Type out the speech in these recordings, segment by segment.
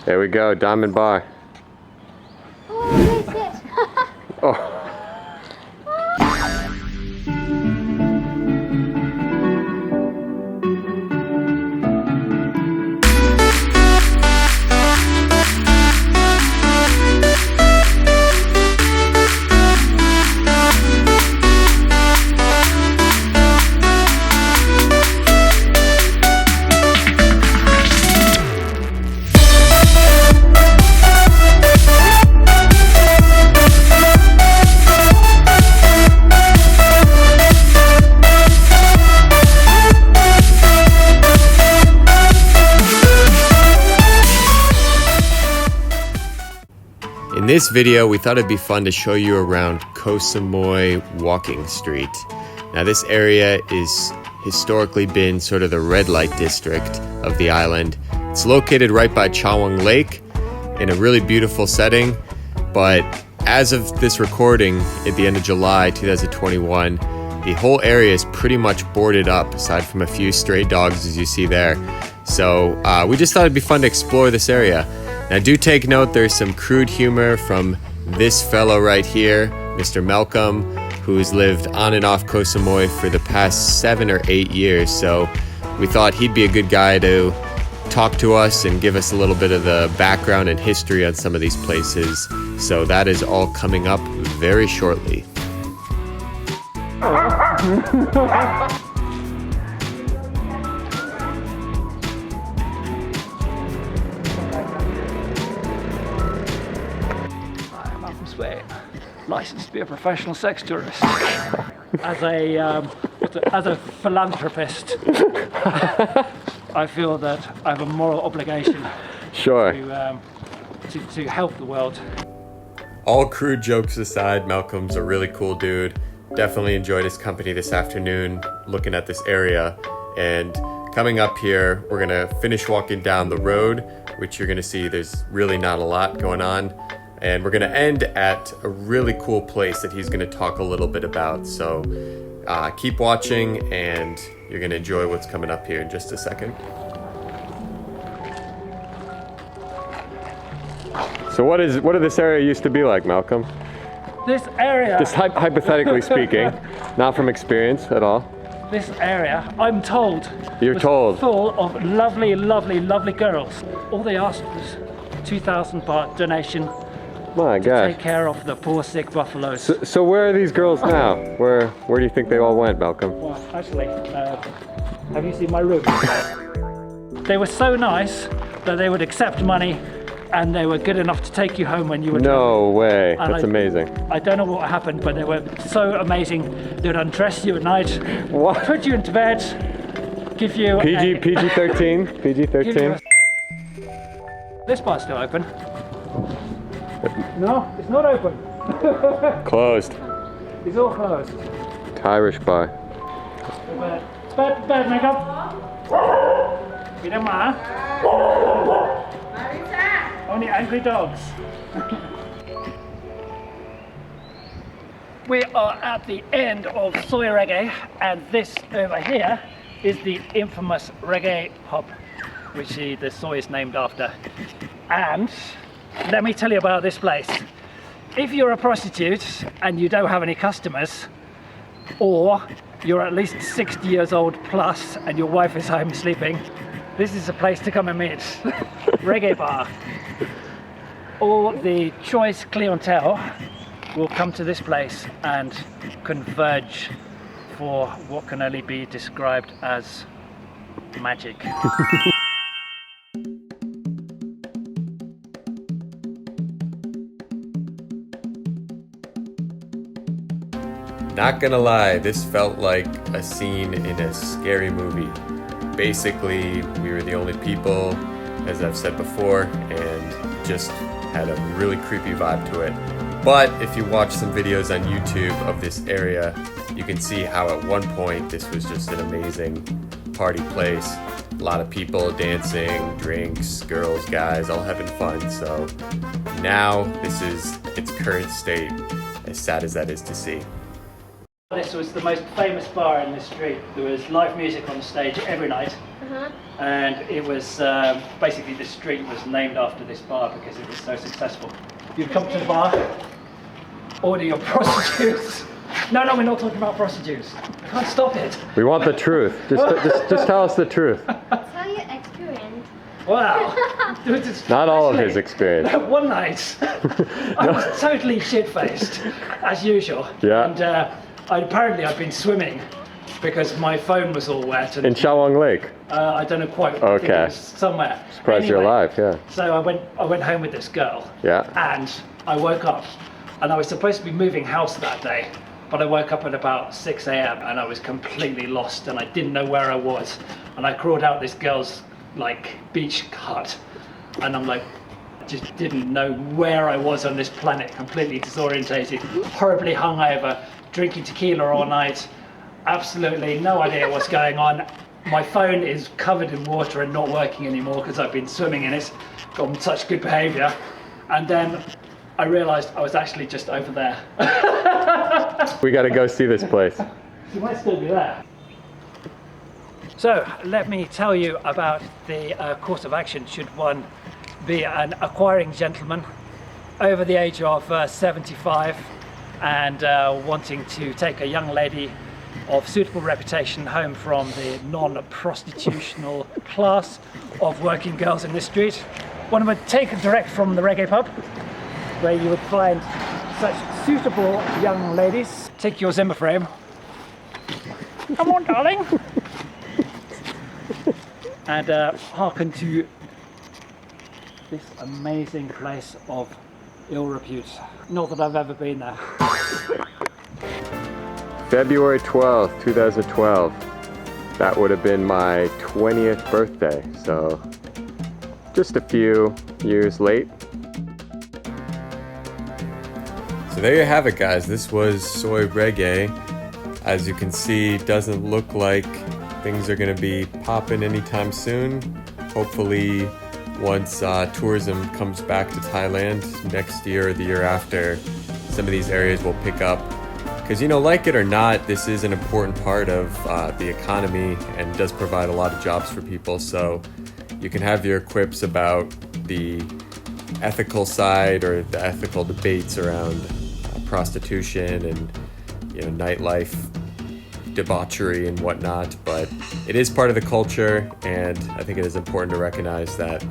There we go, Diamond Bar. Oh, that's it. Oh. In this video, we thought it'd be fun to show you around Koh Samui Walking Street. Now this area is historically been sort of the red light district of the island. It's located right by Chaweng Lake in a really beautiful setting, but as of this recording at the end of July 2021, the whole area is pretty much boarded up aside from a few stray dogs as you see there. So we just thought it'd be fun to explore this area. Now do take note, there's some crude humor from this fellow right here, Mr. Malcolm, who's lived on and off Koh Samui for the past 7 or 8 years. So we thought he'd be a good guy to talk to us and give us a little bit of the background and history on some of these places. So that is all coming up very shortly. Licensed to be a professional sex tourist. As a philanthropist, I feel that I have a moral obligation Sure. to help the world. All crude jokes aside, Malcolm's a really cool dude. Definitely enjoyed his company this afternoon looking at this area. And coming up here, we're gonna finish walking down the road, which you're gonna see there's really not a lot going on. And we're gonna end at a really cool place that he's gonna talk a little bit about. So keep watching and you're gonna enjoy what's coming up here in just a second. So what did this area used to be like, Malcolm? This area... Just hypothetically speaking, not from experience at all. This area, I'm told, You're was told. full of lovely, lovely, lovely girls. All they asked was 2,000 baht donation. My to gosh. take care of the poor sick buffaloes. So where are these girls now? Where do you think they all went, Malcolm? Well, actually, have you seen my room? They were so nice that they would accept money and they were good enough to take you home when you were No way, and that's amazing. I don't know what happened, but they were so amazing. They would undress you at night, What? put you into bed, give you PG-13? PG-13? This bar's still open. No, it's not open. Closed. It's all closed. Irish bar. It's bad makeup. Only angry dogs. We are at the end of Soy Reggae, and this over here is the infamous Reggae pub, which the soy is named after. And let me tell you about this place. If you're a prostitute and you don't have any customers, or you're at least 60 years old plus and your wife is home sleeping, this is a place to come and meet. Reggae Bar. All the choice clientele will come to this place and converge for what can only be described as magic. Not gonna lie, this felt like a scene in a scary movie. Basically, we were the only people, as I've said before, and just had a really creepy vibe to it. But if you watch some videos on YouTube of this area, you can see how at one point this was just an amazing party place. A lot of people dancing, drinks, girls, guys, all having fun. So now this is its current state, as sad as that is to see. This was the most famous bar in the street. There was live music on the stage every night. And it was basically the street was named after this bar because it was so successful. You'd come to the bar, order your prostitutes. No, we're not talking about prostitutes. I can't stop it. We want the truth. Just tell us the truth. Tell your experience. Wow. Not all of his experience. One night, I was totally shit-faced, as usual. Yeah. And apparently I'd been swimming because my phone was all wet. And, In Chaweng Lake. I don't know quite. Okay. I think it was somewhere. Surprised you're alive, yeah. So I went home with this girl. Yeah. And I woke up, and I was supposed to be moving house that day, but I woke up at about 6 a.m. and I was completely lost, and I didn't know where I was. And I crawled out this girl's beach hut, and I'm like, just didn't know where I was on this planet, completely disorientated, horribly hungover, drinking tequila all night, absolutely no idea what's going on. My phone is covered in water and not working anymore because I've been swimming in it, got on such good behaviour, and then I realised I was actually just over there. We gotta go see this place. You might still be there. So let me tell you about the course of action should one be an acquiring gentleman over the age of 75 and wanting to take a young lady of suitable reputation home from the non-prostitutional class of working girls in this street. One would take her direct from the Reggae pub, where you would find such suitable young ladies. Take your Zimmer frame. Come on, darling. And hearken to this amazing place of ill repute. Not that I've ever been there. February 12th, 2012. That would have been my 20th birthday, so just a few years late. So there you have it, guys. This was Soy Reggae. As you can see, doesn't look like things are going to be popping anytime soon. Hopefully, once tourism comes back to Thailand next year or the year after, some of these areas will pick up. Because, like it or not, this is an important part of the economy and does provide a lot of jobs for people. So you can have your quips about the ethical side or the ethical debates around prostitution and nightlife debauchery and whatnot, but it is part of the culture, and I think it is important to recognize that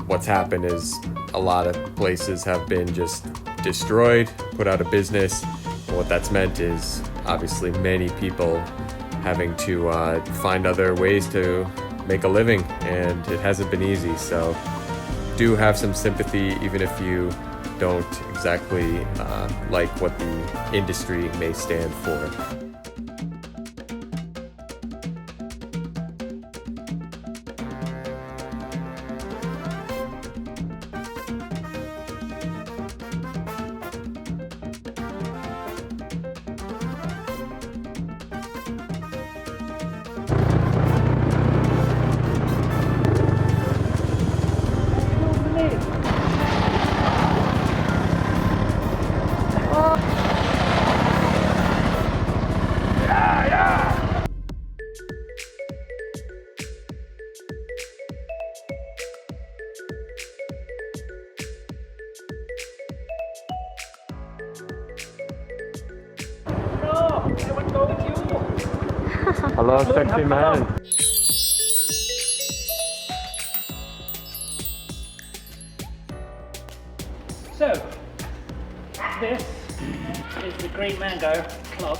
what's happened is a lot of places have been just destroyed, put out of business, and what that's meant is obviously many people having to find other ways to make a living, and it hasn't been easy. So do have some sympathy, even if you don't exactly like what the industry may stand for. Hello, sexy man. So, this is the Green Mango Club.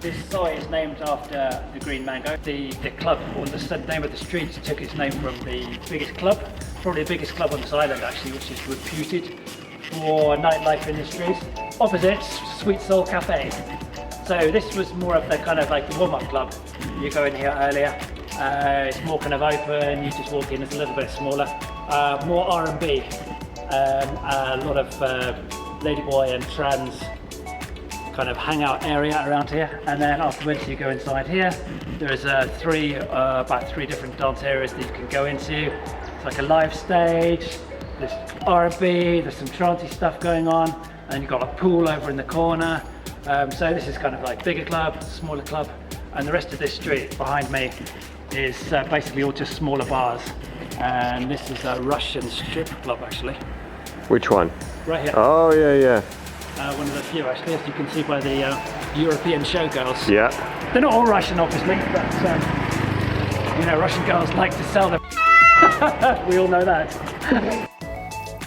This soy is named after the Green Mango. The club, or the name of the street, took its name from the biggest club, probably the biggest club on this island actually, which is reputed for nightlife industries. Opposite, Sweet Soul Cafe. So this was more of the kind of like the warm-up club. You go in here earlier, it's more kind of open, you just walk in, it's a little bit smaller. More R&B, a lot of ladyboy and trans kind of hangout area around here. And then afterwards you go inside here. There's about three different dance areas that you can go into. It's like a live stage, there's R&B, there's some trancey stuff going on, and you've got a pool over in the corner. So this is kind of like bigger club, smaller club, and the rest of this street behind me is basically all just smaller bars. And this is a Russian strip club actually. Which one? Right here. Oh, yeah. One of the few actually, as you can see by the European showgirls. Yeah. They're not all Russian obviously, but you know, Russian girls like to sell them. We all know that.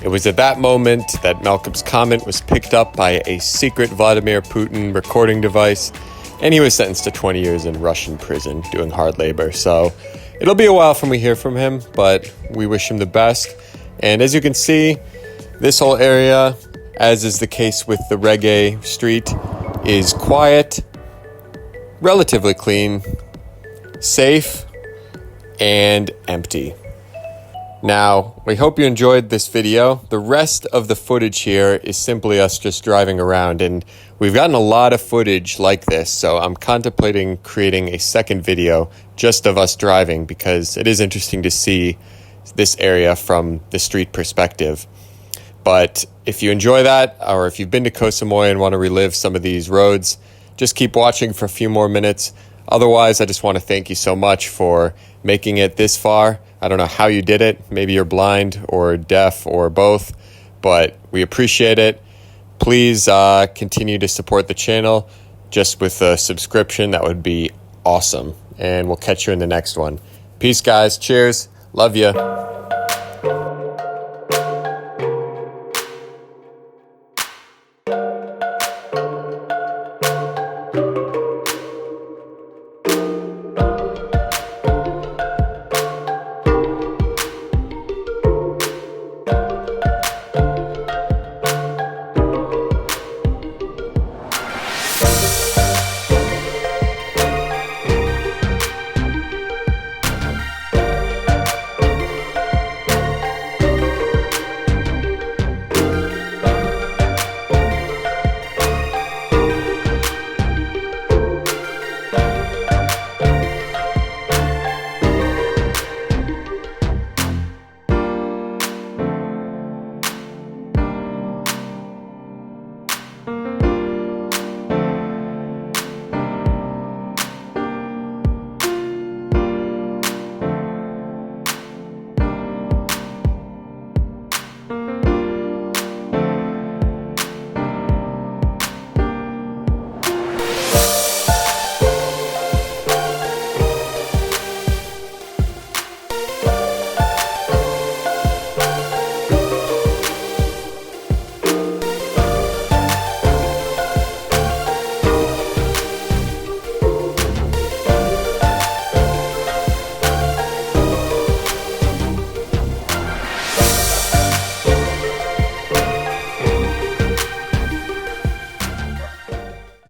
It was at that moment that Malcolm's comment was picked up by a secret Vladimir Putin recording device, and he was sentenced to 20 years in Russian prison doing hard labor. So it'll be a while from we hear from him, but we wish him the best. And as you can see, this whole area, as is the case with the Reggae Street, is quiet, relatively clean, safe, and empty. Now, we hope you enjoyed this video. The rest of the footage here is simply us just driving around, and we've gotten a lot of footage like this, so I'm contemplating creating a second video just of us driving because it is interesting to see this area from the street perspective. But if you enjoy that, or if you've been to Koh Samui and want to relive some of these roads, just keep watching for a few more minutes. Otherwise, I just want to thank you so much for making it this far. I don't know how you did it. Maybe you're blind or deaf or both, but we appreciate it. Please continue to support the channel just with a subscription. That would be awesome. And we'll catch you in the next one. Peace, guys. Cheers. Love you.